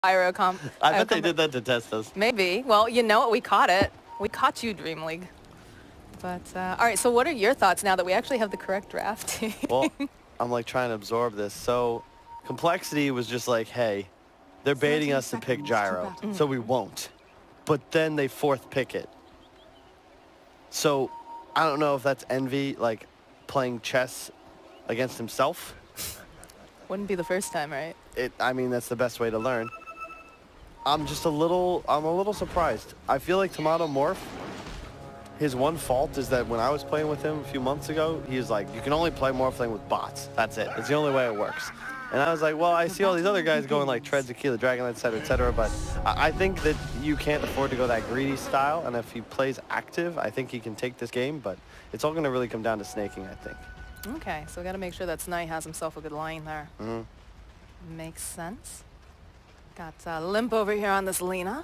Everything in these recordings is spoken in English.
Pyro comp. I bet they did that to test us. Maybe. Well, you know what? We caught it. We caught you, Dream League. But, all right, so what are your thoughts now that we actually have the correct draft? Well, I'm like trying to absorb this. So Complexity was just like, hey, they're baiting us to pick Gyro, so we won't. But then they fourth pick it. So I don't know if that's Envy, like playing chess against himself. Wouldn't be the first time, right? I mean, that's the best way to learn. I'm a little surprised. I feel like Tomato Morph, his one fault is that when I was playing with him a few months ago, he was like, you can only play Morphling with bots. That's it. It's the only way it works. And I was like, well, I see all these other guys going like Treads, Aquila, Dragonlance, et cetera, but I think that you can't afford to go that greedy style, and if he plays active, I think he can take this game, but it's all going to really come down to snaking, I think. Okay, so we got to make sure that Snight has himself a good line there. Makes sense. Got Limp over here on this Lena.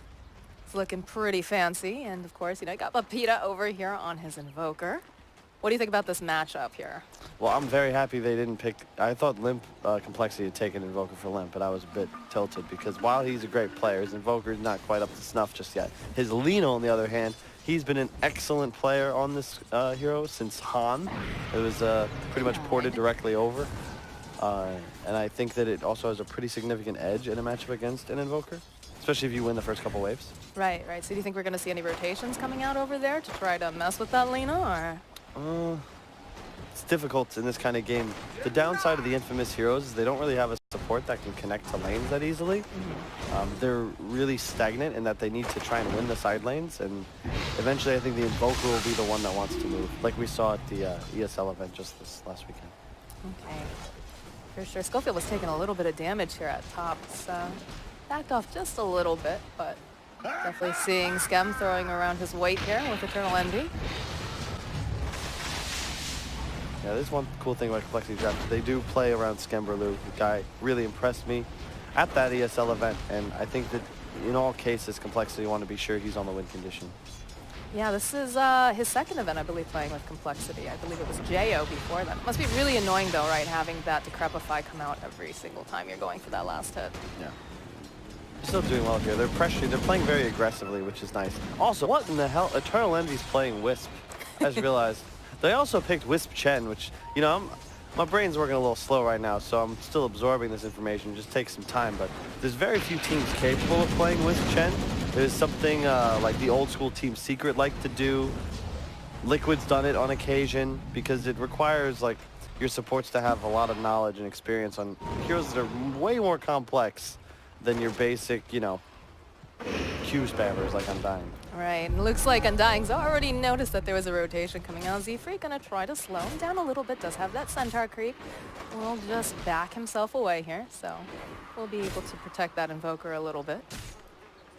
It's looking pretty fancy, and of course, you know, got Papita over here on his Invoker. What do you think about this matchup here? Well, I'm very happy they didn't pick. I thought Limp Complexity had taken Invoker for Limp, but I was a bit tilted because while he's a great player, his Invoker is not quite up to snuff just yet. His Lena, on the other hand, he's been an excellent player on this hero since Han. It was pretty much ported directly over. And I think that it also has a pretty significant edge in a matchup against an Invoker, especially if you win the first couple waves. Right. So do you think we're going to see any rotations coming out over there to try to mess with that Lena, or? It's difficult in this kind of game. The downside of the infamous heroes is they don't really have a support that can connect to lanes that easily. They're really stagnant in that they need to try and win the side lanes, and eventually I think the Invoker will be the one that wants to move, like we saw at the ESL event just this last weekend. Okay. For sure. Schofield was taking a little bit of damage here at top. So backed off just a little bit, but definitely seeing Skem throwing around his weight here with Eternal Envy. Yeah, there's one cool thing about Complexity Draft. They do play around Skemberlu. The guy really impressed me at that ESL event, and I think that in all cases, Complexity want to be sure he's on the win condition. Yeah, this is his second event, I believe, playing with Complexity. I believe it was Jo before that. It must be really annoying, though, right, having that Decrepify come out every single time you're going for that last hit. Yeah. Still doing well here. They're pressuring. They're playing very aggressively, which is nice. Also, what in the hell? Eternal Envy's playing Wisp. I just realized. They also picked Wisp Chen, which, you know, my brain's working a little slow right now, so I'm still absorbing this information. It just takes some time, but there's very few teams capable of playing Wisp Chen. There's something like the old school Team Secret like to do. Liquid's done it on occasion because it requires like your supports to have a lot of knowledge and experience on heroes that are way more complex than your basic, you know, Q spammers like Undying. Right, and looks like Undying's already noticed that there was a rotation coming out. Z-Free gonna try to slow him down a little bit, does have that Centaur creep. Will just back himself away here, so we'll be able to protect that Invoker a little bit.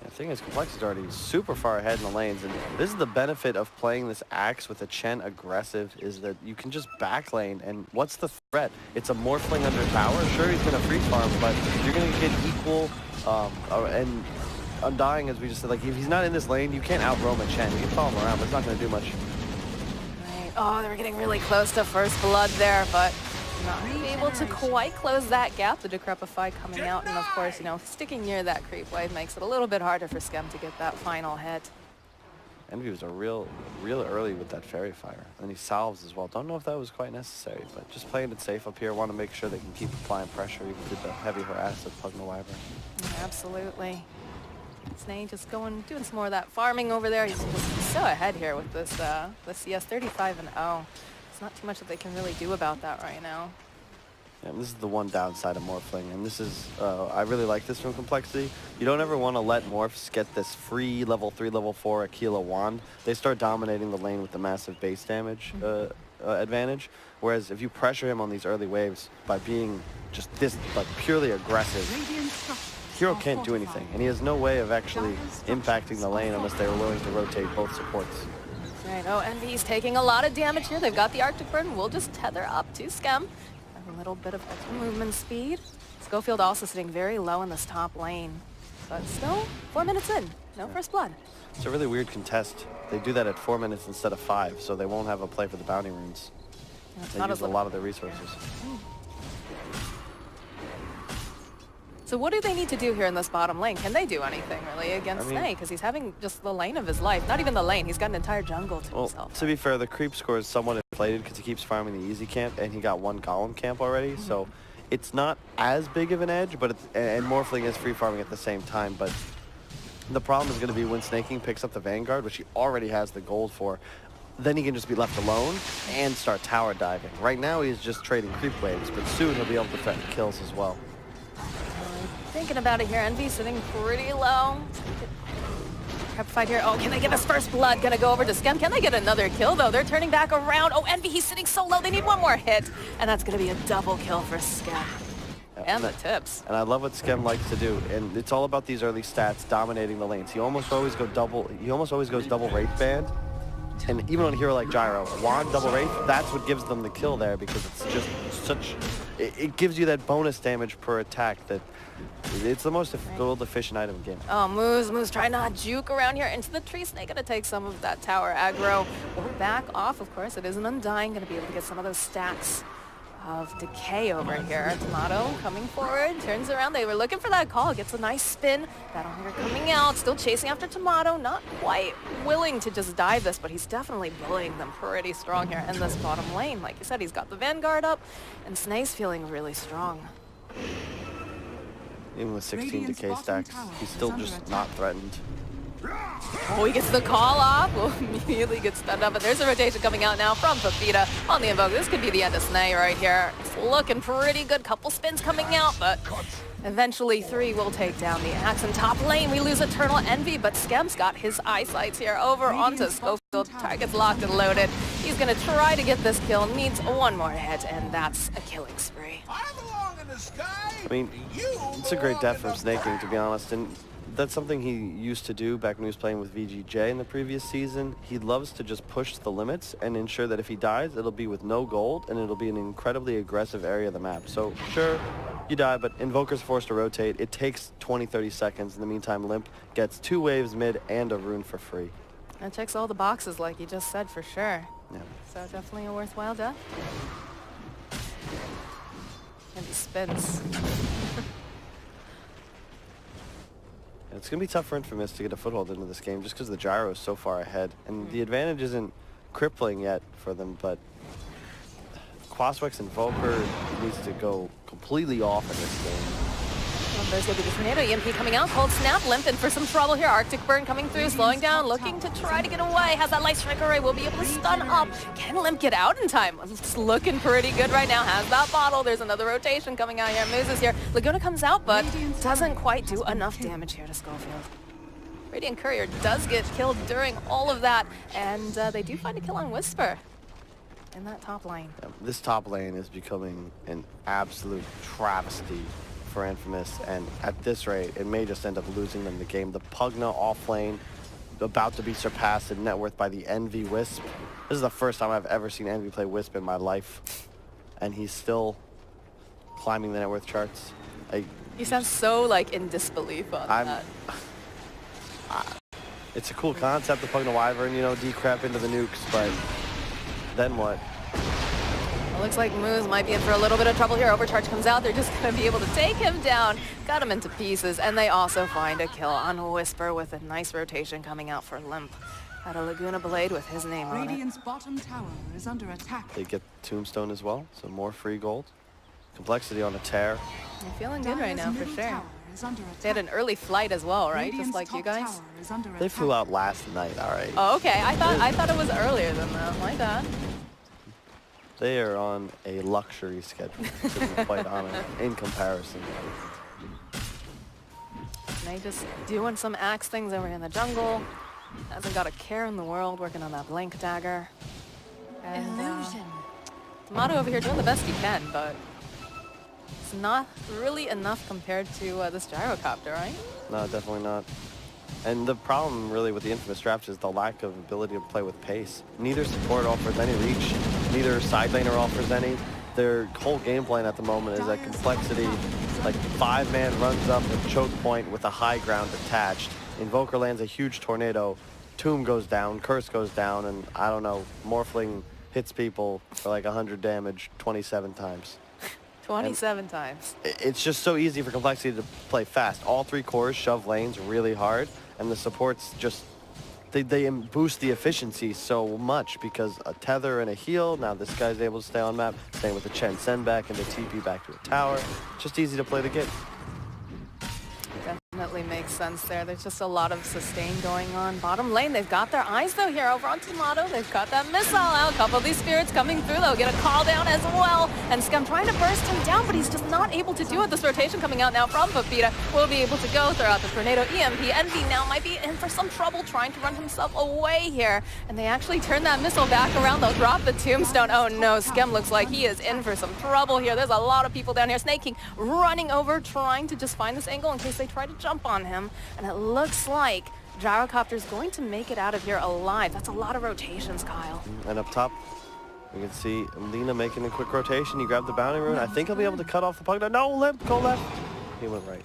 The thing is, Complexity's already super far ahead in the lanes, and this is the benefit of playing this Axe with a Chen aggressive, is that you can just backlane, and what's the threat? It's a Morphling under tower. Sure, he's gonna free farm, but you're gonna get equal, and Undying, as we just said, like if he's not in this lane, you can't out-roam a Chen. You can follow him around, but it's not gonna do much. Right. Oh, they were getting really close to first blood there, but not able to quite close that gap. The Decrepify coming out, and of course, you know, sticking near that creep wave makes it a little bit harder for Skem to get that final hit. Envy was a real early with that Fairy Fire. And he salves as well. Don't know if that was quite necessary, but just playing it safe up here. Want to make sure they can keep applying pressure even through the heavy harass of Pugna Wyvern. Yeah, absolutely. Snake just doing some more of that farming over there. He's so ahead here with this the CS 35 and 0. It's not too much that they can really do about that right now. Yeah, this is the one downside of Morphling, and this is, I really like this from Complexity. You don't ever want to let Morphs get this free level 3, level 4 Aquila wand. They start dominating the lane with the massive base damage advantage, whereas if you pressure him on these early waves by being just this, like, purely aggressive, hero can't do anything, and he has no way of actually impacting the lane unless they were willing to rotate both supports. Right, oh, Envy's taking a lot of damage here. They've got the Arctic Burn. We'll just tether up to Skem. A little bit of extra movement speed. Schofield also sitting very low in this top lane. But still, 4 minutes in. No first blood. It's a really weird contest. They do that at 4 minutes instead of 5, so they won't have a play for the bounty runes. They use a lot of their resources. So what do they need to do here in this bottom lane? Can they do anything really against Snake? Because he's having just the lane of his life. Not even the lane. He's got an entire jungle to himself. To be fair, the creep score is somewhat inflated because he keeps farming the easy camp, and he got one golem camp already. So it's not as big of an edge, but and Morphling is free farming at the same time. But the problem is going to be when Snaking picks up the Vanguard, which he already has the gold for. Then he can just be left alone and start tower diving. Right now he's just trading creep waves, but soon he'll be able to threaten kills as well. Thinking about it here, Envy sitting pretty low. Prep fight here. Oh, can they get his first blood? Gonna go over to Skem. Can they get another kill though? They're turning back around. Oh, Envy, he's sitting so low. They need one more hit. And that's gonna be a double kill for Skem. And the tips. And I love what Skem likes to do. And it's all about these early stats dominating the lanes. He almost always goes double Wraith Band. And even on a hero like Gyro, Wand, double Wraith, that's what gives them the kill there because it's just such... It gives you that bonus damage per attack that it's the most gold efficient item in the game. Oh, Moose trying to juke around here into the tree. Snake gonna take some of that tower aggro. We'll back off, of course. It is an Undying, gonna be able to get some of those stacks of decay over here. Tomato coming forward, turns around. They were looking for that call, gets a nice spin. Battle Hunger coming out, still chasing after Tomato. Not quite willing to just dive this, but he's definitely bullying them pretty strong here in this bottom lane. Like you said, he's got the Vanguard up, and Snake's feeling really strong. Even with 16 decay stacks, he's still just not threatened. Oh, he gets the call off. Will immediately get stunned up, and there's a rotation coming out now from Fafita on the Invoke. This could be the end of Snake right here. It's looking pretty good. Couple spins coming out, but eventually 3 will take down the Axe in top lane. We lose Eternal Envy, but Skem's got his eyesights here over onto Schofield. Target's locked and loaded. He's gonna try to get this kill. Needs one more hit, and that's a killing spree. I mean, it's a great death from Snaking, to be honest, and that's something he used to do back when he was playing with VGJ in the previous season. He loves to just push the limits and ensure that if he dies, it'll be with no gold, and it'll be an incredibly aggressive area of the map. So, sure, you die, but Invoker's forced to rotate. It takes 20-30 seconds. In the meantime, Limp gets 2 waves mid and a rune for free. That checks all the boxes, like you just said, for sure. Yeah. So definitely a worthwhile death. And he spins. It's going to be tough for Infamous to get a foothold into this game just because the gyro is so far ahead. And the advantage isn't crippling yet for them, but Quaswex Invoker needs to go completely off in this game. Well, there's going to be the tornado EMP coming out. Cold Snap, Limp in for some trouble here. Arctic Burn coming through, slowing down, looking to try to get away. Has that Light Strike Array, will be able to stun up. Can Limp get out in time? It's looking pretty good right now. Has that bottle. There's another rotation coming out here. Moose is here. Laguna comes out, but doesn't quite do enough damage here to Schofield. Radiant Courier does get killed during all of that, and they do find a kill on Whisper in that top lane. Yeah, this top lane is becoming an absolute travesty for Infamous, and at this rate, it may just end up losing them the game. The Pugna off lane, about to be surpassed in net worth by the Envy Wisp. This is the first time I've ever seen Envy play Wisp in my life, and he's still climbing the net worth charts. You sound so like in disbelief on that. It's a cool concept, the Pugna Wyvern, you know, decrep into the nukes, but then what? It looks like Moose might be in for a little bit of trouble here. Overcharge comes out. They're just going to be able to take him down. Got him into pieces. And they also find a kill on Whisper with a nice rotation coming out for Limp. Had a Laguna Blade with his name on it. Radiant's bottom tower is under attack. They get Tombstone as well, so more free gold. Complexity on a tear. They're feeling good right now, for sure. They had an early flight as well, right? Radiant's Just like you guys? They flew out last night, all right. Oh, okay. I thought it was earlier than that. My God. They are on a luxury schedule, to be quite honest, in comparison. They just doing some axe things over in the jungle. Hasn't got a care in the world, working on that Blank Dagger. And Tomato over here doing the best he can, but it's not really enough compared to this gyrocopter, right? No, definitely not. And the problem really with the Infamous drafts is the lack of ability to play with pace. Neither support offers any reach, neither side laner offers any. Their whole game plan at the moment is that complexity, like 5-man runs up a choke point with a high ground attached. Invoker lands a huge tornado, Tomb goes down, Curse goes down, and I don't know, Morphling hits people for like 100 damage 27 times. 27 times. It's just so easy for Complexity to play fast. All three cores shove lanes really hard, and the supports just, they boost the efficiency so much because a tether and a heal, now this guy's able to stay on map, staying with the Chen send back and the TP back to a tower. Just easy to play the game. Definitely makes sense there. There's just a lot of sustain going on. Bottom lane, they've got their eyes though here over on Tomato. They've got that missile out. A couple of these spirits coming through. They'll get a call down as well. And Scum trying to burst him down, but he's just not able to do it. This rotation coming out now from Pepita will be able to go throughout the tornado EMP. Envy now might be in for some trouble trying to run himself away here. And they actually turn that missile back around. They'll drop the tombstone. Oh no, Scum looks like he is in for some trouble here. There's a lot of people down here. Snake King running over, trying to just find this angle in case they try to jump on him. And it looks like Gyrocopter's going to make it out of here alive. That's a lot of rotations, Kyle. And up top, we can see Lina making a quick rotation. He grabbed the bounty rune. I think he'll be able to cut off the puck. No, Limp, go left. He went right.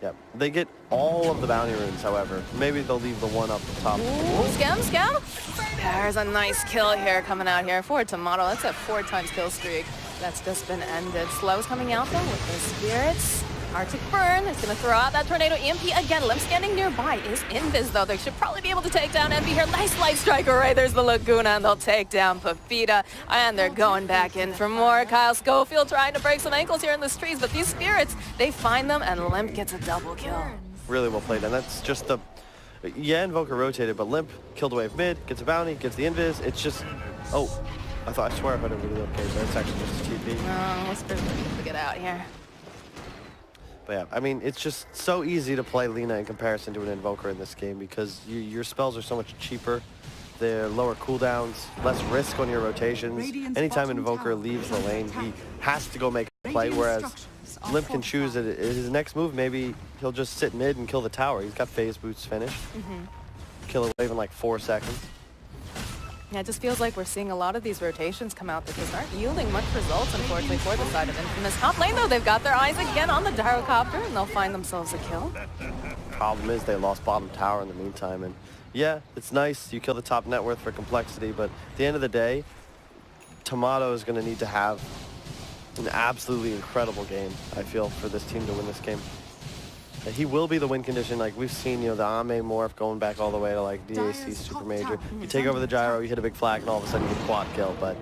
Yep, they get all of the bounty runes, however. Maybe they'll leave the one up the top. Ooh, Scam. There's a nice kill here coming out here for Tomato. That's a 4 times kill streak. That's just been ended. Slow's coming out though with the spirits. Arctic Burn is going to throw out that Tornado EMP again. Limp standing nearby is Invis, though. They should probably be able to take down Envy here. Nice light strike array. There's the Laguna, and they'll take down Pepita. And they're going back in for more. Kyle Schofield trying to break some ankles here in the trees, but these spirits, they find them, and Limp gets a double kill. Really well played, and that's just the... Yeah, Invoker rotated, but Limp killed a wave mid, gets a bounty, gets the Invis. It's just... Oh, I swear I heard a really okay, but it's actually just a TP. No, Whisper's looking to get out here. But yeah, I mean, it's just so easy to play Lina in comparison to an Invoker in this game because your spells are so much cheaper. They're lower cooldowns, less risk on your rotations. Anytime an Invoker leaves the lane, he has to go make a play, whereas Limp can choose that his next move, maybe he'll just sit mid and kill the tower. He's got phase boots finished. Kill a wave in like 4 seconds. Yeah, it just feels like we're seeing a lot of these rotations come out that just aren't yielding much results, unfortunately, for the side of Infamous. Top lane, though, they've got their eyes again on the Gyrocopter, and they'll find themselves a kill. Problem is they lost bottom tower in the meantime, and yeah, it's nice. You kill the top net worth for Complexity, but at the end of the day, Tomato is going to need to have an absolutely incredible game, I feel, for this team to win this game. He will be the win condition. Like we've seen, you know, the Ame morph going back all the way to like DAC Super Major. You take over the gyro, you hit a big flag, and all of a sudden you get quad kill, but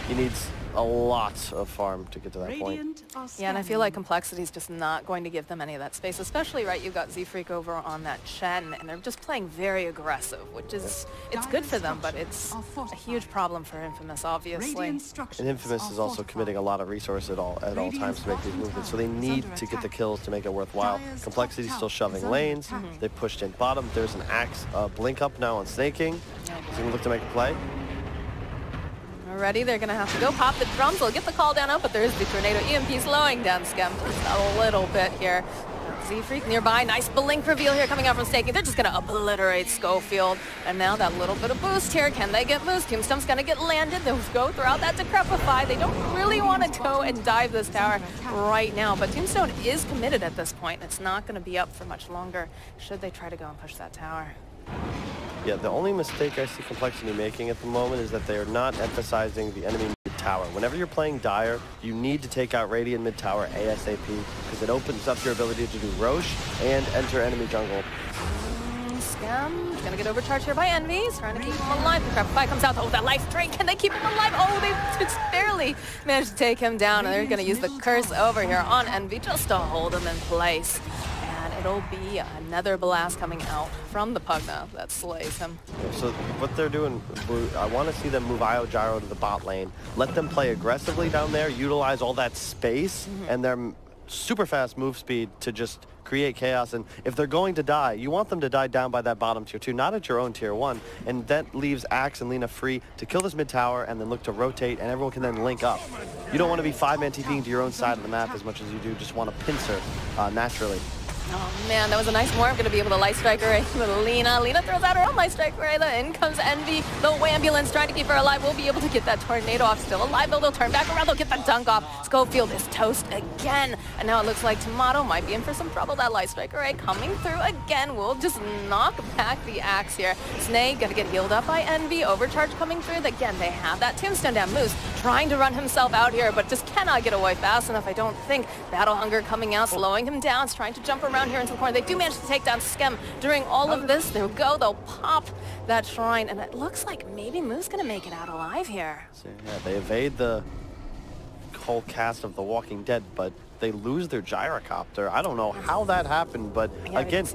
he needs a lot of farm to get to that point. Yeah, and I feel like Complexity is just not going to give them any of that space, especially, right, you've got Z-Freak over on that Chen, and they're just playing very aggressive, which is, it's good for them, but it's a huge problem for Infamous, obviously. And Infamous is also committing a lot of resources at all times to make these movements, so they need to get the kills to make it worthwhile. Complexity's still shoving lanes. They pushed in bottom. There's an Axe blink up now on Snake King. He's going to look to make a play. Already, they're going to have to go pop the drums. They'll get the call down out, but there's the Tornado EMP slowing down Scum just a little bit here. Z-Freak nearby. Nice blink reveal here coming out from Staking. They're just going to obliterate Schofield. And now that little bit of boost here. Can they get boost? Tombstone's going to get landed. They'll go throughout that Decrepify. They don't really want to go and dive this tower right now. But Tombstone is committed at this point. It's not going to be up for much longer should they try to go and push that tower. Yeah, the only mistake I see Complexity making at the moment is that they are not emphasizing the enemy mid-tower. Whenever you're playing Dire, you need to take out Radiant mid-tower ASAP because it opens up your ability to do Roche and enter enemy jungle. Scum is going to get overcharged here by Envy. He's trying to keep him alive. The Crepify comes out. Oh, that life drain. Can they keep him alive? Oh, they just barely managed to take him down, and they're going to use the curse over here on Envy just to hold him in place. It'll be another blast coming out from the Pugna that slays him. So what they're doing, I want to see them move Io Gyro to the bot lane. Let them play aggressively down there, utilize all that space and their super fast move speed to just create chaos. And if they're going to die, you want them to die down by that bottom tier 2, not at your own tier 1. And that leaves Axe and Lina free to kill this mid tower and then look to rotate, and everyone can then link up. You don't want to be 5-man TPing to your own side of the map as much as you do just want to pincer naturally. Oh man, that was a nice morph. Gonna be able to light strike array with Lena. Lena throws out her own light strike array. In comes Envy. The ambulance trying to keep her alive. We'll be able to get that tornado off. Still alive though. They'll turn back around. They'll get that dunk off. Schofield is toast again. And now it looks like Tomato might be in for some trouble. That light strike array coming through again. We'll just knock back the axe here. Snake gonna get healed up by Envy. Overcharge coming through. Again, they have that tombstone down. Moose trying to run himself out here, but just cannot get away fast enough, I don't think. Battle Hunger coming out, slowing him down. It's trying to jump around here into the corner. They do manage to take down Skem during all of this. There we go. They'll pop that shrine, and it looks like maybe Moose gonna make it out alive here. So, yeah, they evade the whole cast of The Walking Dead, but they lose their gyrocopter. I don't know how that happened, but Yeah, again,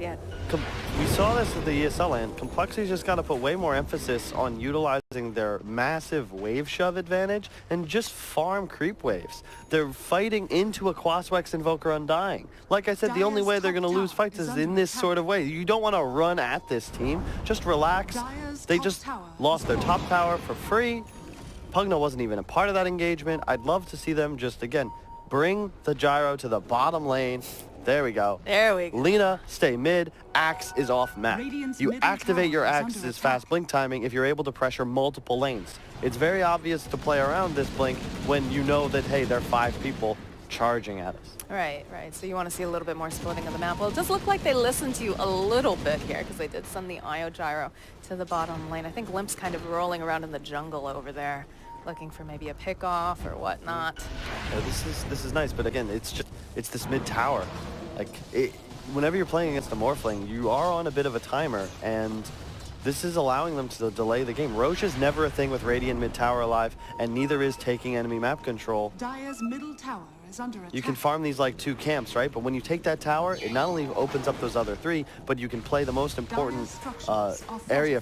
we we saw this at the ESL, and Complexity's just got to put way more emphasis on utilizing their massive wave shove advantage and just farm creep waves. They're fighting into a Quaswex Invoker Undying. Like I said, the only way they're going to lose fights is in this sort of way. You don't want to run at this team. Just relax. They just lost their top tower for free. Pugna wasn't even a part of that engagement. I'd love to see them just, again, bring the gyro to the bottom lane. There we go. There we go. Lena, stay mid. Axe is off map. Radiant's You middle activate your tower is Axe's under fast attack. blink timing if you're able to pressure multiple lanes. It's very obvious to play around this blink when you know that, hey, there are 5 people charging at us. Right. So you want to see a little bit more splitting of the map. Well, it does look like they listened to you a little bit here because they did send the Io Gyro to the bottom lane. I think Limp's kind of rolling around in the jungle over there, looking for maybe a pickoff or whatnot. Yeah, this is nice, but again, it's this mid tower. Like whenever you're playing against a Morphling, you are on a bit of a timer, and this is allowing them to delay the game. Roche is never a thing with Radiant mid tower alive, and neither is taking enemy map control. Dire's middle tower is under attack. You can farm these like 2 camps, right? But when you take that tower, it not only opens up those other 3, but you can play the most important area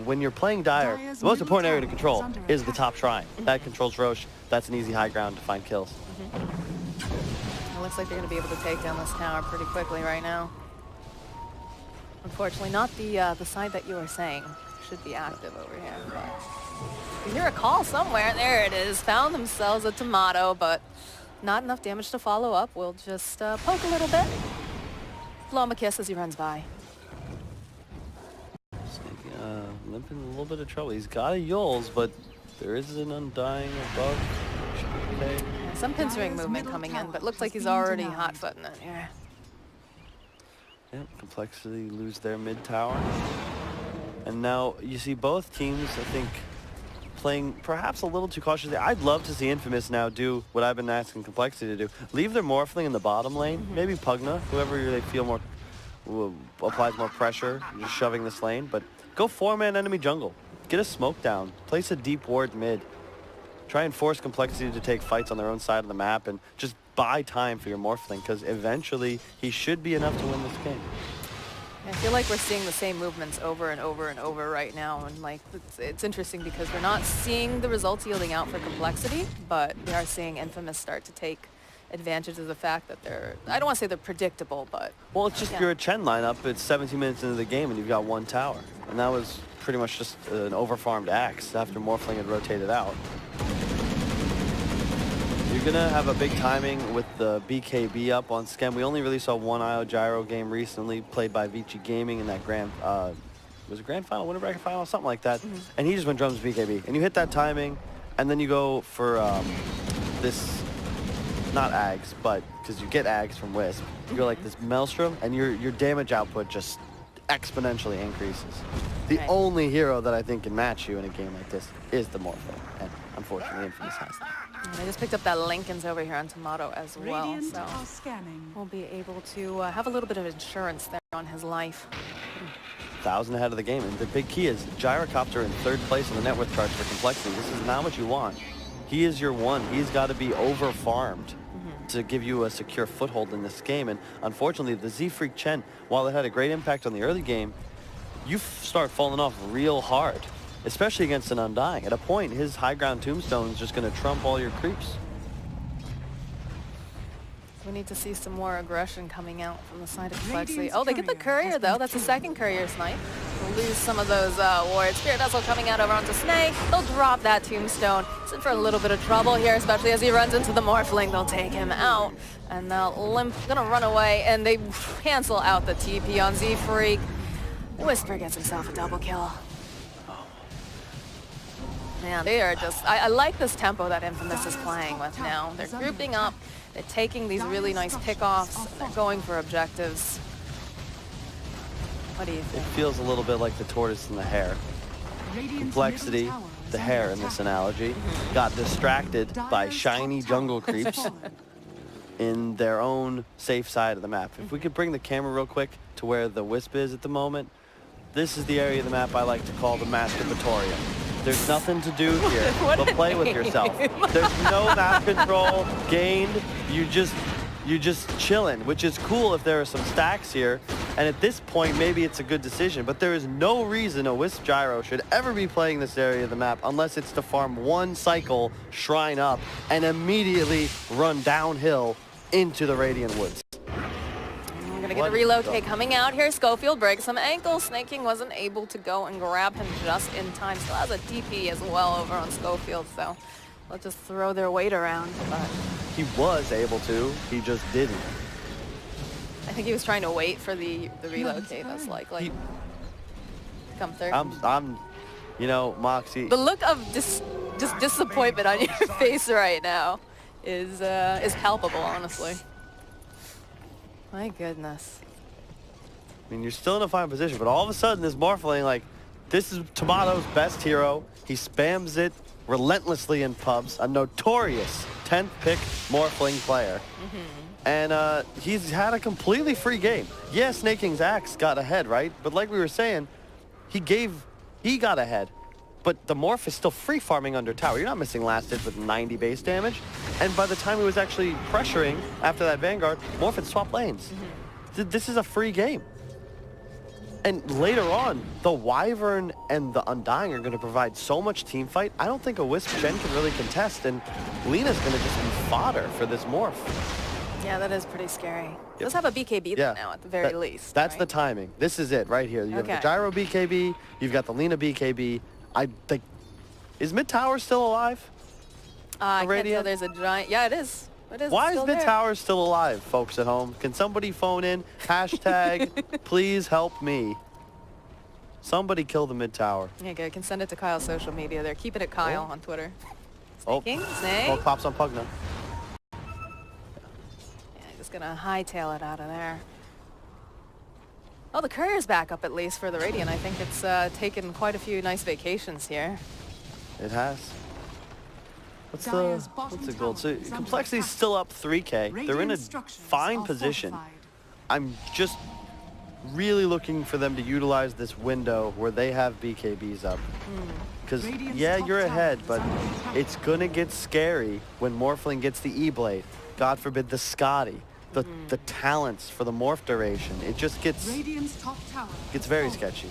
when you're playing Dire. The most important area to control is the top shrine. That controls Roche. That's an easy high ground to find kills. It looks like they're going to be able to take down this tower pretty quickly right now. Unfortunately, not the side that you were saying should be active over here. But you hear a call somewhere. There it is. Found themselves a Tomato, but not enough damage to follow up. We'll just poke a little bit. Blow him a kiss as he runs by. Limp in a little bit of trouble. He's got a Yules, but there is an Undying above. Should be okay. Some pincer movement coming in, but looks like he's already hot-footing it here. Yep, Complexity lose their mid tower. And now you see both teams, I think, playing perhaps a little too cautiously. I'd love to see Infamous now do what I've been asking Complexity to do. Leave their Morphling in the bottom lane, maybe Pugna, whoever they feel more applies more pressure, just shoving this lane, but go 4-man enemy jungle. Get a smoke down. Place a deep ward mid. Try and force Complexity to take fights on their own side of the map and just buy time for your Morphling, because eventually he should be enough to win this game. I feel like we're seeing the same movements over and over and over right now, and like it's interesting because we're not seeing the results yielding out for Complexity, but we are seeing Infamous start to take advantage of the fact that they're, I don't want to say they're predictable, but... Well, it's just you're a Chen lineup, it's 17 minutes into the game and you've got 1 tower. And that was pretty much just an overfarmed Axe after Morphling had rotated out. You're gonna have a big timing with the BKB up on Skem. We only really saw 1 Io Gyro game recently played by Vici Gaming in that was it grand final, winter bracket final, something like that. And he just went drums BKB. And you hit that timing, and then you go for this, not Ags, but because you get Ags from Wisp, you go like this Maelstrom, and your damage output just exponentially increases. The only hero that I think can match you in a game like this is the Morpho, and unfortunately Infamous has that. And I just picked up that Lincoln's over here on Tomato as well, Radiant so are scanning. we'll be able to have a little bit of insurance there on his life. 1,000 ahead of the game, and the big key is Gyrocopter in 3rd place in the net worth chart for Complexity. This is not what you want. He is your one. He's got to be over-farmed to give you a secure foothold in this game, and unfortunately the Z-Freak Chen, while it had a great impact on the early game, you start falling off real hard, especially against an Undying. At a point, his high ground tombstone is just going to trump all your creeps. We need to see some more aggression coming out from the side of Complexity. Oh, they get the courier though. That's a second courier snipe. lose some of those wards. Spirit Vessel coming out over onto Snake. They'll drop that tombstone. He's in for a little bit of trouble here, especially as he runs into the Morphling. They'll take him out. And Limp gonna run away, and they cancel out the TP on Z-Freak. Whisper gets himself a double kill. Man, they are just... I like this tempo that Infamous is playing with now. They're grouping up. They're taking these really nice pickoffs. They're going for objectives. What do you think? It feels a little bit like the tortoise and the hare. Complexity, the hare in this analogy, got distracted by shiny jungle creeps in their own safe side of the map. If we could bring the camera real quick to where the Wisp is at the moment, this is the area of the map I like to call the masturbatorium. There's nothing to do here but play with yourself. There's no map control gained. You just chilling, which is cool if there are some stacks here. And at this point, maybe it's a good decision, but there is no reason a Wisp Gyro should ever be playing this area of the map unless it's to farm one cycle, shrine up, and immediately run downhill into the Radiant Woods. We're gonna get a relocate coming out here. Schofield breaks some ankles. Snake King wasn't able to go and grab him just in time. Still has a DP as well over on Schofield, so they'll just throw their weight around. But He was able to, he just didn't. I think he was trying to wait for the relocate, most likely. Come through. You know, Moxie. The look of just disappointment on your face right now is palpable, honestly. My goodness. I mean, you're still in a fine position, but all of a sudden this Morphling, like, this is Tomato's best hero. He spams it relentlessly in pubs, a notorious 10th pick Morphling player. And he's had a completely free game. Yeah, Snake King's axe got ahead, right? But like we were saying, he got ahead. But the Morph is still free farming under tower. You're not missing last hit with 90 base damage. And by the time he was actually pressuring after that Vanguard, Morph had swapped lanes. This is a free game. And later on, the Wyvern and the Undying are going to provide so much team fight. I don't think a Wisp Chen can really contest, and Lena's going to just be fodder for this Morph. Yeah, that is pretty scary. Does have a BKB though now at the very least. That's right? the timing. This is it right here. You have the Gyro BKB, you've got the Lena BKB. I think, is Mid Tower still alive? I can't tell. There's a giant. Yeah, it is. It is. Why is Mid there. Tower still alive, folks at home? Can somebody phone in? Hashtag, please help me. Somebody kill the Mid Tower. Yeah, good. Can send it to Kyle's social media. They're keeping it Kyle on Twitter. Snake. Snake. Oh, pops on Pugna. Yeah, just gonna hightail it out of there. Oh, the courier's back up at least for the Radiant. I think it's taken quite a few nice vacations here. It has. What's the gold? So Complexity's still up 3K. They're in a fine position. I'm just really looking for them to utilize this window where they have BKBs up. Because, yeah, you're ahead, but it's going to get scary when Morphling gets the E-Blade. God forbid the Scotty. The talents for the morph duration. It just gets very sketchy.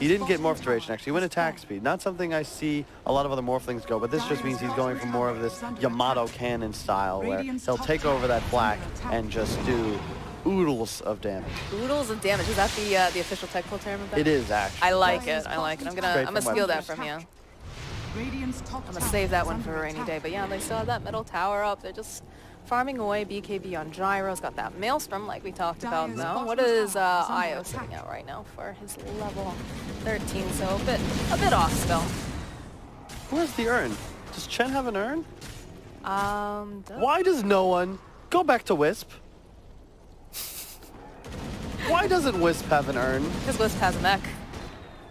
He didn't get morph duration, actually. He went attack speed. Not something I see a lot of other morphlings go, but this just means he's going for more of this Yamato cannon style where he'll take over that black and just do oodles of damage. Oodles of damage. Is that the official technical term of that? It is, actually. I like it. I like it. I'm gonna steal that from you. I'm gonna save that one for a rainy day. But yeah, they still have that middle tower up. They're just farming away BKB on Gyro's got that Maelstrom like we talked about now. What is Io sitting at right now for his level 13? So a bit off still. Who has the urn? Does Chen have an urn? Why does no one go back to Wisp? Why doesn't Wisp have an urn? Because Wisp has a mech.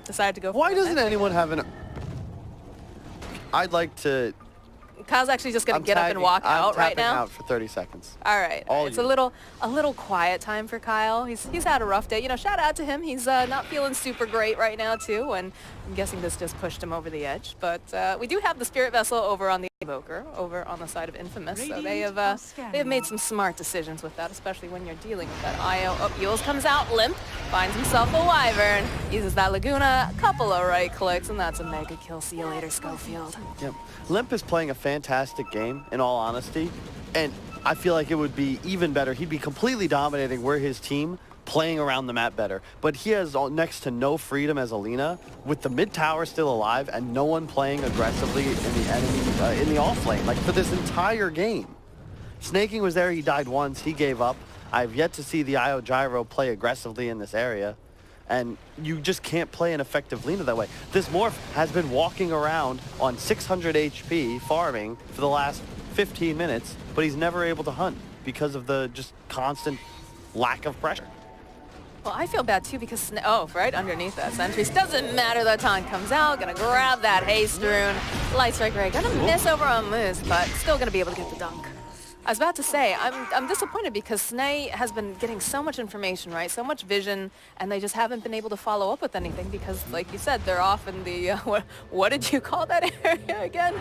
Decided to go for Why doesn't anyone have an urn? I'd like to... Kyle's actually just gonna get up and walk out right now. I'm tapping out for 30 seconds. All right. It's a little quiet time for Kyle. He's had a rough day. You know, shout out to him. He's not feeling super great right now too, and I'm guessing this just pushed him over the edge. But we do have the Spirit Vessel over on the Evoker, over on the side of Infamous. So they have made some smart decisions with that, especially when you're dealing with that IO. Oh, Yules comes out limp, finds himself a Wyvern, uses that Laguna, a couple of right clicks, and that's a mega kill. See you later, Schofield. Yep. Limp is playing a fantastic game, in all honesty, and I feel like it would be even better. He'd be completely dominating where his team playing around the map better. But he has next to no freedom as Alina, with the mid tower still alive and no one playing aggressively in the enemy in the off lane, like for this entire game. Snaking was there, he died once, he gave up. I've yet to see the IO Gyro play aggressively in this area. And you just can't play an effective Lina that way. This Morph has been walking around on 600 HP farming for the last 15 minutes, but he's never able to hunt because of the just constant lack of pressure. Well, I feel bad too because, oh, right underneath that sentries. Doesn't matter, the taunt comes out, gonna grab that haste rune. Light Strike Ray, gonna miss over on Moose, but still gonna be able to get the dunk. I was about to say, I'm disappointed because Snay has been getting so much information, right? So much vision, and they just haven't been able to follow up with anything because, like you said, they're off in the, what did you call that area again?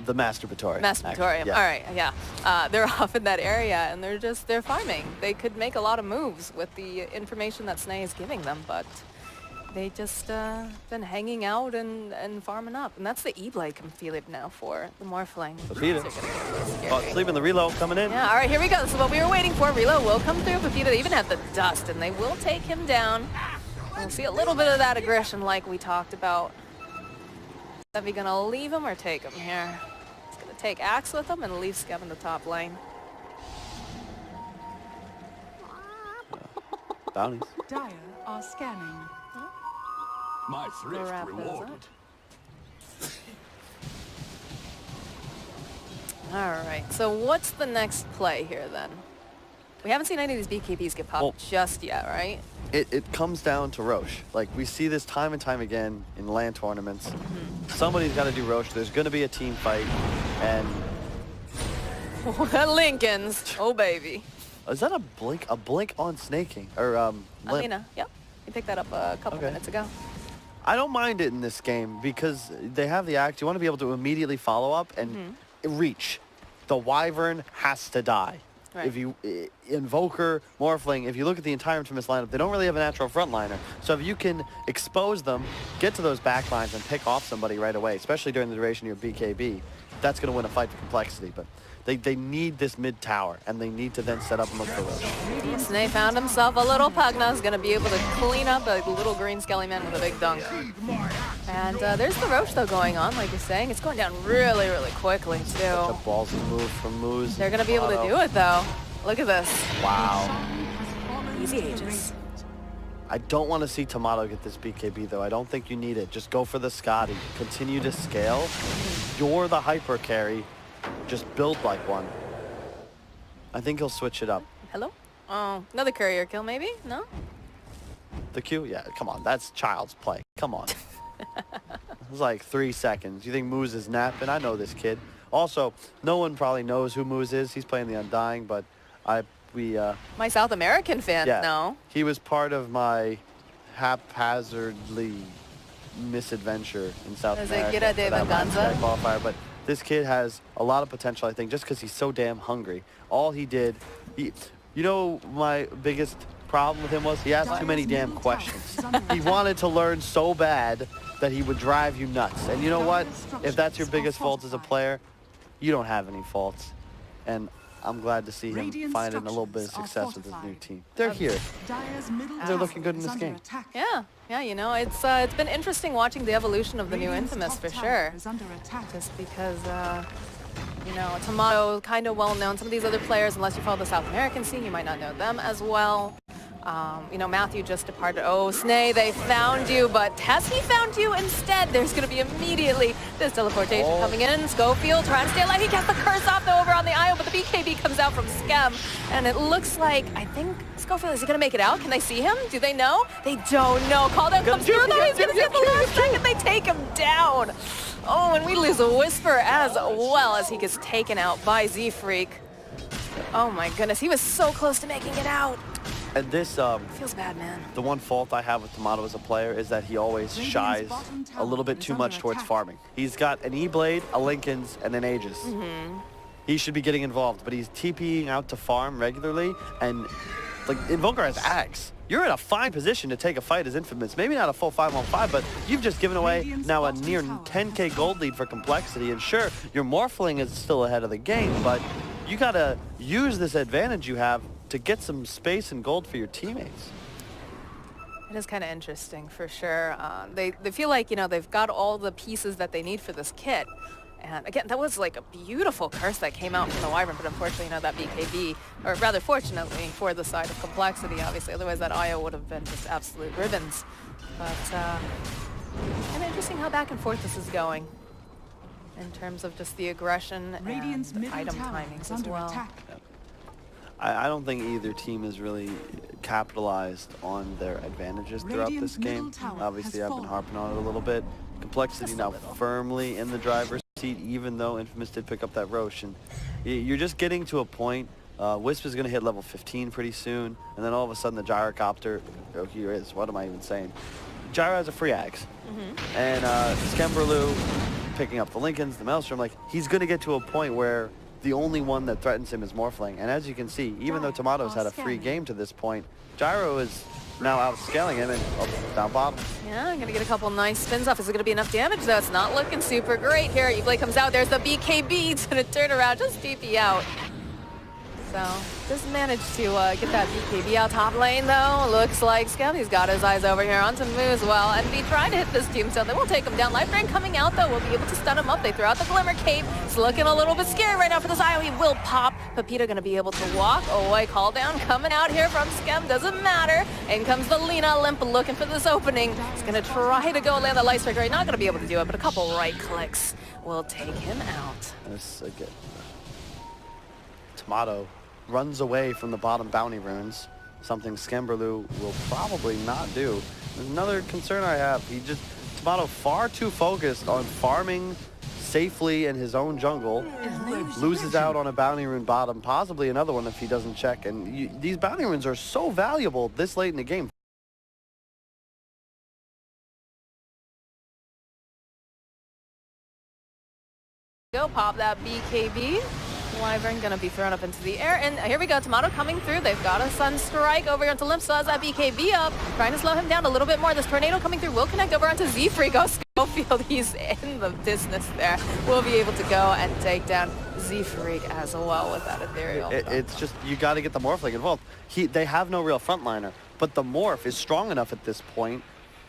The Masturbatorium. Masturbatorium, yeah. all right, yeah. They're off in that area, and they're farming. They could make a lot of moves with the information that Snay is giving them, but they just been hanging out and farming up. And that's the E-Blade can feel it now for the Morphling. Pepita. Oh, sleeping the reload coming in. Yeah, all right, here we go. This is what we were waiting for. Reload will come through. Pepita, they even have the dust, and they will take him down. We'll see a little bit of that aggression like we talked about. Is he gonna leave him or take him here? He's gonna take Axe with him and leave Skev in the top lane. Bounties. Dire are scanning. My We'll thrift wrap those rewarded. up. All right, so what's the next play here then? We haven't seen any of these BKBs get popped just yet, right? It comes down to Roche. Like, we see this time and time again in LAN tournaments. Somebody's got to do Roche. There's going to be a team fight, and... Lincolns, oh baby. Is that a blink on snaking? Or, Limp? Alina, yep. You picked that up a couple minutes ago. I don't mind it in this game because they have the axe. You want to be able to immediately follow up and reach. The Wyvern has to die. Right. If you Invoker, Morphling, if you look at the entire Infamous lineup, they don't really have a natural frontliner. So if you can expose them, get to those backlines and pick off somebody right away, especially during the duration of your BKB, that's going to win a fight for complexity. But they need this mid tower, and they need to then set up and look for Roche. Snay found himself a little Pugna, is going to be able to clean up a little green skelly man with a big dunk. And there's the Roche though going on, like you're saying. It's going down really, really quickly too. The ballsy move from Moose. They're going to be able to do it though. Look at this. Wow. Easy ages. I don't want to see Tomato get this BKB though. I don't think you need it. Just go for the Scotty. Continue to scale. You're the hyper carry. Just build like one. I think he'll switch it up. Hello? Oh, another courier kill maybe? No? The Q? Yeah, come on. That's child's play. Come on. It was like 3 seconds. You think Moose is napping? I know this kid. Also, no one probably knows who Moose is. He's playing the Undying, but My South American fans know. He was part of my haphazardly misadventure in South America. Gira de for that last Venganza? qualifier, but this kid has a lot of potential, I think, just because he's so damn hungry. All he did, you know, my biggest problem with him was he asked too many damn questions. He wanted to learn so bad that he would drive you nuts. And you know what? If that's your biggest fault as a player, you don't have any faults. And I'm glad to see him finding a little bit of success with his new team. They're here. They're looking good in this game. Yeah, you know, it's been interesting watching the evolution of the new Infamous for sure. Just because, you know, Tomato, kind of well known. Some of these other players, unless you follow the South American scene, you might not know them as well. You know, Matthew just departed. Oh, Snay, they found you, but has he found you instead? There's going to be immediately this teleportation coming in. Schofield trying to stay alive. He gets the curse off though over on the IO, but the BKB comes out from Skem, and it looks like, I think, Schofield, is he going to make it out? Can they see him? Do they know? They don't know. Call down comes through though. He's going to see at the last second. They take him down. Oh, and we lose a Whisper as well as he gets taken out by Z-Freak. Oh my goodness, he was so close to making it out. And this, Feels bad, man. the one fault I have with Tomato as a player is that he always shies a little bit too much towards farming. He's got an E-Blade, a Lincoln's, and an Aegis. He should be getting involved, but he's TPing out to farm regularly, and like Invoker has Axe. You're in a fine position to take a fight as Infamous. Maybe not a full 5-on-5, but you've just given away now a near 10k gold lead for complexity. And sure, your Morphling is still ahead of the game, but you gotta use this advantage you have to get some space and gold for your teammates. It is kind of interesting for sure. They feel like, you know, they've got all the pieces that they need for this kit. And again, that was like a beautiful curse that came out from the Wyvern, but unfortunately, you know, that BKB, or rather fortunately for the side of complexity, obviously, otherwise that IO would have been just absolute ribbons. But kind of interesting how back and forth this is going in terms of just the aggression Radiant's and middle item tower timings is as under well. attack. I don't think either team has really capitalized on their advantages throughout Radiant's this game. middle tower Obviously, has I've been fallen. harping on it a little bit. Complexity Just a now little. firmly in the driver's seat, even though Infamous did pick up that Roche. And you're just getting to a point. Wisp is going to hit level 15 pretty soon, and then all of a sudden the gyrocopter, oh, here is, what am I even saying? Gyro has a free axe. And Skemberlu picking up the Lincolns, the Maelstrom, like, he's going to get to a point where the only one that threatens him is Morphling. And as you can see, even though Tomato's had a free game to this point, Gyro is now outscaling him and down bottom. Yeah, I'm gonna get a couple nice spins off. Is it gonna be enough damage though? It's not looking super great here. Eblade comes out, there's the BKB. It's gonna turn around, just DP out. So, just managed to get that BKB out top lane though. Looks like Scabby's got his eyes over here onto Moo as well. And be trying to hit this tombstone. They won't take him down. Life Drain coming out though. We'll be able to stun him up. They throw out the Glimmer Cape. It's looking a little bit scary right now for this IO. He will pop. Pepita gonna be able to walk. Oh, I call down coming out here from Schem. Doesn't matter. In comes the Lina Limp looking for this opening. He's gonna try to go land the Light Strike. Right, not gonna be able to do it, but a couple right clicks will take him out. This again. Tomato runs away from the bottom bounty runes, something Skemberlu will probably not do. There's another concern I have. Tomato far too focused on farming safely in his own jungle, loses out on a bounty rune bottom, possibly another one if he doesn't check. And these bounty runes are so valuable this late in the game. Go pop that BKB. Wyvern gonna be thrown up into the air, and here we go. Tomato coming through. They've got a Sun Strike over onto Limp. Still has that BKB up, trying to slow him down a little bit more. This tornado coming through will connect over onto Z-Freak. Oh, Schofield, he's in the distance there. We'll be able to go and take down Z-Freak as well with that ethereal. It's just, you got to get the Morphling involved. They have no real frontliner, but the Morph is strong enough at this point.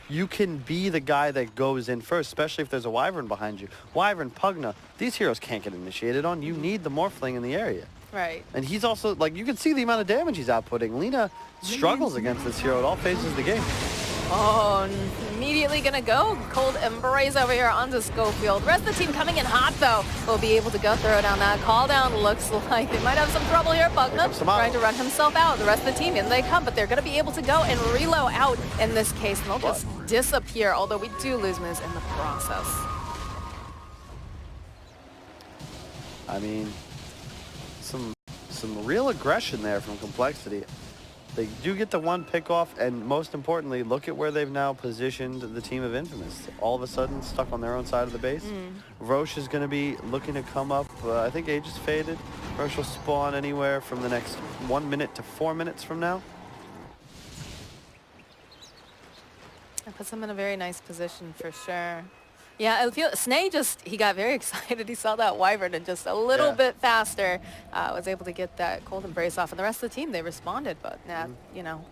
You can be the guy that goes in first, especially if there's a Wyvern behind you. Wyvern, Pugna, these heroes can't get initiated on. You need the Morphling in the area. Right. And he's also, like, you can see the amount of damage he's outputting. Lina struggles against this hero at all phases of the game. Oh, immediately gonna go. Cold Embrace over here onto Schofield. Rest of the team coming in hot though. We'll be able to go throw down that call down. Looks like they might have some trouble here. Pugna trying to run himself out. The rest of the team, in they come, but they're gonna be able to go and reload out in this case. And they'll just disappear, although we do lose moves in the process. I mean, some real aggression there from Complexity. They do get the one pick off, and most importantly, look at where they've now positioned the team of Infamous. All of a sudden, stuck on their own side of the base. Roche is going to be looking to come up. I think Age is faded. Roche will spawn anywhere from the next 1 minute to 4 minutes from now. That puts him in a very nice position for sure. Yeah, I feel Snay he got very excited. He saw that Wyvern and just a little bit faster was able to get that Cold Embrace off. And the rest of the team, they responded, but you know.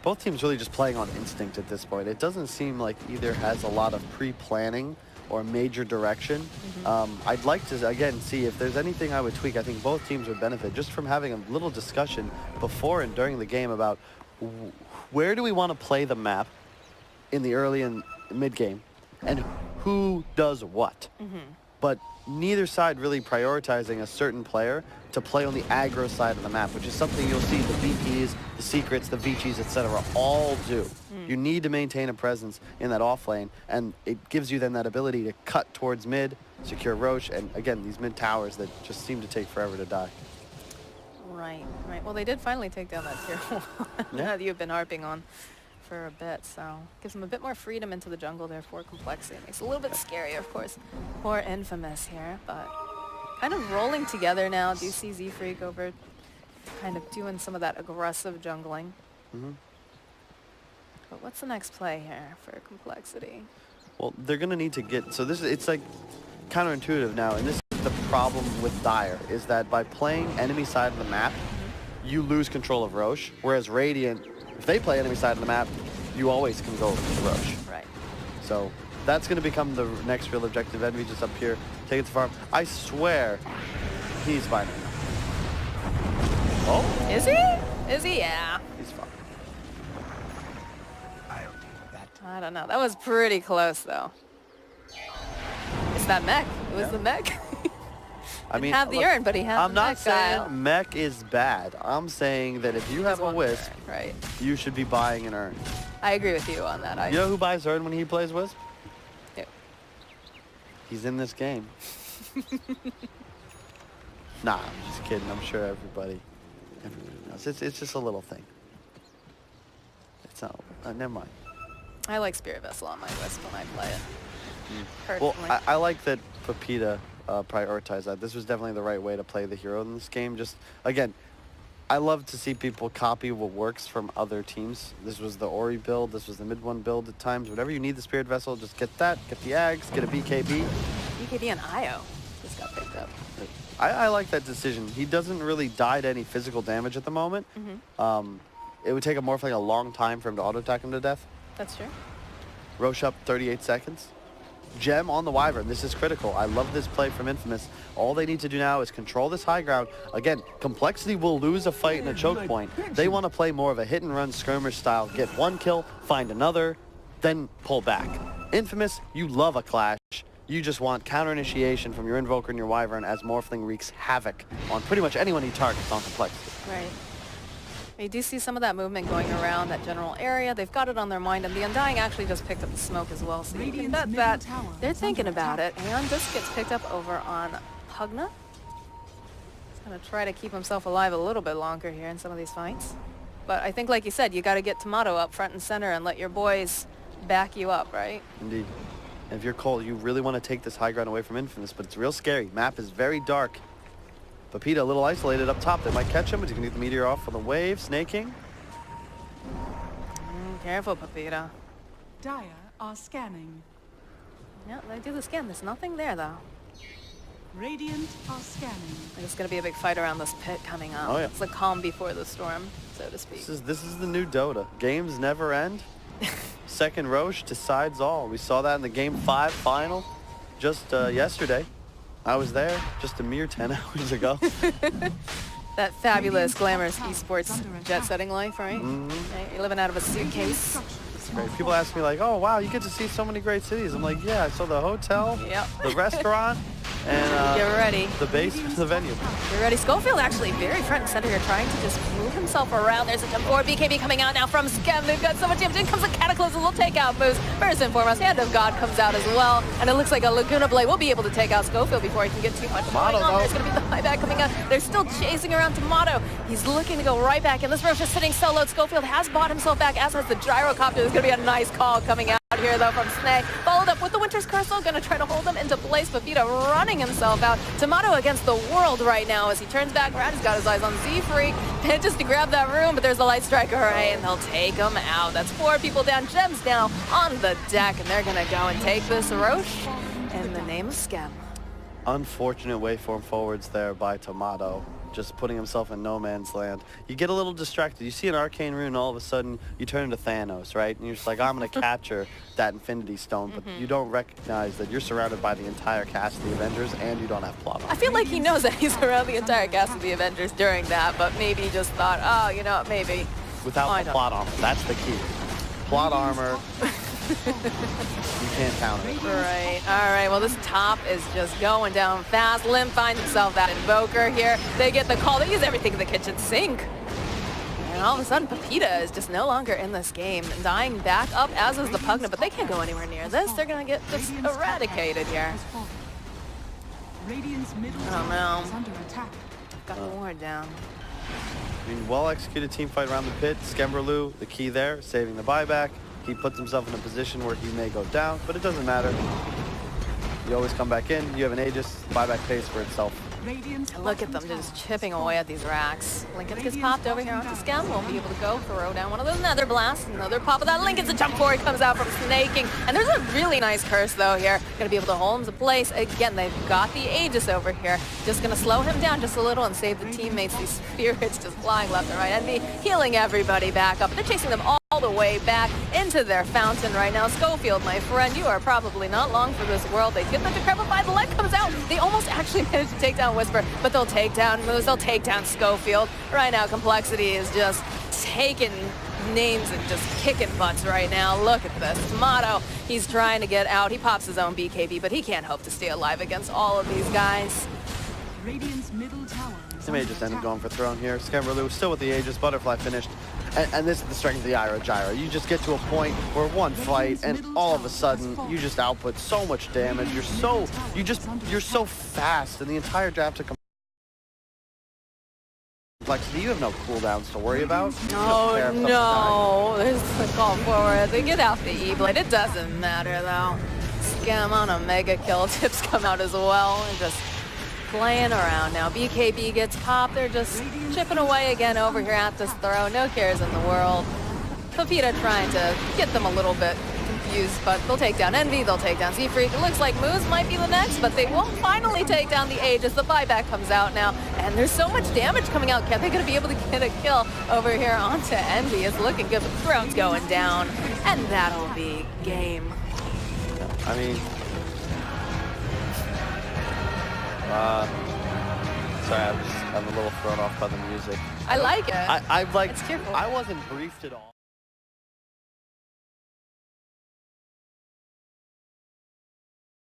Both teams really just playing on instinct at this point. It doesn't seem like either has a lot of pre-planning or major direction. I'd like to, again, see if there's anything I would tweak. I think both teams would benefit just from having a little discussion before and during the game about where do we want to play the map in the early and mid-game, and who does what. But neither side really prioritizing a certain player to play on the aggro side of the map, which is something you'll see the VPs, the Secrets, the Vichis, etc. all do. You need to maintain a presence in that off lane, and it gives you then that ability to cut towards mid, secure Roche, and again, these mid towers that just seem to take forever to die. Right. Well, they did finally take down that tier 1 that you've been harping on for a bit, so gives them a bit more freedom into the jungle there for Complexity. Makes it a little bit scarier, of course, for Infamous here, but kind of rolling together now. Do you see Z-Freak over kind of doing some of that aggressive jungling? But what's the next play here for Complexity? Well, they're going to need to get, so it's like counterintuitive now, and this is the problem with Dire, is that by playing enemy side of the map, you lose control of Roche, whereas Radiant, if they play enemy side of the map, you always can go to Roche. Right. So that's going to become the next real objective. Envy just up here, take it to farm. I swear he's fine. Oh, Is he? Is he? Yeah. he's fine. I don't know. That was pretty close, though. It's that mech. It was the mech. I mean, have the look, urn, but he has I'm the not mech saying guile. mech is bad. I'm saying that if you have a One wisp, urn, right. you should be buying an urn. I agree with you on that. You know who buys urn when he plays wisp? Yeah. He's in this game. Nah, I'm just kidding. I'm sure everybody knows. It's just a little thing. It's not. Never mind. I like Spirit Vessel on my wisp when I play it. Well, Personally. I like that Pepita prioritized that. This was definitely the right way to play the hero in this game. Just, again, I love to see people copy what works from other teams. This was the Ori build. This was the mid one build at times. Whatever you need the Spirit Vessel, just get that. Get the Ags. Get a BKB. BKB and IO just got picked up. I like that decision. He doesn't really die to any physical damage at the moment. It would take a Morphling a long time for him to auto-attack him to death. That's true. Roche up 38 seconds. Gem on the Wyvern. This is critical. I love this play from Infamous. All they need to do now is control this high ground. Again, Complexity will lose a fight in a choke point. They want to play more of a hit-and-run skirmish style. Get one kill, find another, then pull back. Infamous, you love a clash. You just want counter-initiation from your Invoker and your Wyvern as Morphling wreaks havoc on pretty much anyone he targets on Complexity. Right. You do see some of that movement going around that general area. They've got it on their mind, and the Undying actually just picked up the smoke as well. So you can bet that they're thinking about it. And this gets picked up over on Pugna. He's going to try to keep himself alive a little bit longer here in some of these fights. But I think, like you said, you got to get Tomato up front and center and let your boys back you up, right? Indeed. And if you're Cole, you really want to take this high ground away from Infamous, but it's real scary. Map is very dark. Pepita a little isolated up top. They might catch him, but he's going to get the meteor off on the wave. Snaking. Careful, Pepita. Dire are scanning. Yeah, they do the scan. There's nothing there, though. Radiant are scanning. There's going to be a big fight around this pit coming up. Oh, yeah. It's the calm before the storm, so to speak. This is the new Dota. Games never end. Second Roche decides all. We saw that in the Game 5 final just yesterday. I was there just a mere 10 hours ago. That fabulous, glamorous esports jet-setting life, right? Mm-hmm. Right? You're living out of a suitcase. It's great. People ask me like, oh, wow, you get to see so many great cities. I'm like, yeah, I saw the hotel, Yep. the restaurant, and Get ready. the base for the venue. You're ready. Schofield actually very front and center here, trying to just move himself around. There's a jump forward. BKB coming out now from Scam. They've got so much damage. In comes the Cataclysm. Will take out moves. First and foremost, Hand of God comes out as well. And it looks like a Laguna Blade will be able to take out Schofield before he can get too much going on. though. There's going to be the buyback coming out. They're still chasing around Tomato. He's looking to go right back. And this Roche is sitting soloed. Schofield has bought himself back, as has the Gyrocopter. There's going to be a nice call coming out here, though, from Snay. Followed up with the Winter's Curse. Going to try to hold him into place. Pepita running himself out. Tomato against the world right now as he turns back around. He's got his eyes on Z-Freak. And just to grab that room, but there's a Light Striker Array, and they'll take him out. That's 4 people down. Gems now on the deck, and they're going to go and take this Roche in the name of Scam. Unfortunate waveform forwards there by Tomato, just putting himself in no man's land. You get a little distracted. You see an arcane rune, all of a sudden you turn into Thanos, right? And you're just like, I'm going to capture that Infinity Stone, but you don't recognize that you're surrounded by the entire cast of the Avengers, and you don't have plot on. I feel like he knows that he's around the entire cast of the Avengers during that, but maybe he just thought, oh, you know, maybe. Without the plot armor, that's the key. Plot armor, you can't count it. Right. All right. Well, this top is just going down fast. Lim finds himself that Invoker here. They get the call. They use everything in the kitchen sink. And all of a sudden, Pepita is just no longer in this game. Dying back up, as is the Pugna, but they can't go anywhere near this. They're going to get just eradicated here. Radiant's middle I don't know. is under attack. Got the ward down. I mean, well-executed team fight around the pit. Skemberloo, the key there, saving the buyback. He puts himself in a position where he may go down, but it doesn't matter. You always come back in. You have an Aegis. Buyback pays for itself. And look at them just chipping away at these racks. Lincoln gets popped over here onto Scam. Won't be able to go. Throw down one of those nether blasts. Another pop of that. Lincoln's a jump forward. Comes out from Snaking. And there's a really nice curse, though, here. Going to be able to hold him in place. Again, they've got the Aegis over here. Just going to slow him down just a little and save the teammates. These spirits just flying left and right. Envy healing everybody back up. They're chasing them all all the way back into their fountain right now. Schofield, my friend, you are probably not long for this world. They get the decrepify, the leg comes out. They almost actually managed to take down Whisper, but they'll take down Moose, they'll take down Schofield. Right now, Complexity is just taking names and just kicking butts right now. Look at this. Motto, he's trying to get out. He pops his own BKB, but he can't hope to stay alive against all of these guys. Radiant's middle tower is They may under just end up attack. going for throne here. Skemmerlu still with the Aegis, Butterfly finished. And this is the strength of the Ira Gyra. You just get to a point where one fight and all of a sudden you just output so much damage. You're so fast, and the entire draft to Complexity, you have no cooldowns to worry about. You don't care if someone dies. No, there's the call forward. They get out the E-Blade. It doesn't matter though. Scam on a mega kill. Tips come out as well. And just playing around now. BKB gets popped. They're just chipping away again over here at this throw. No cares in the world. Pepita trying to get them a little bit confused, but they'll take down Envy, they'll take down Z-Freak. It looks like Moose might be the next, but they will finally take down the Aegis. The buyback comes out now, and there's so much damage coming out. Are they going to be able to get a kill over here onto Envy? It's looking good, but the throne's going down, and that'll be game. I mean, sorry, I'm a little thrown off by the music. I like it. I'm like, It's cheerful. I wasn't briefed at all.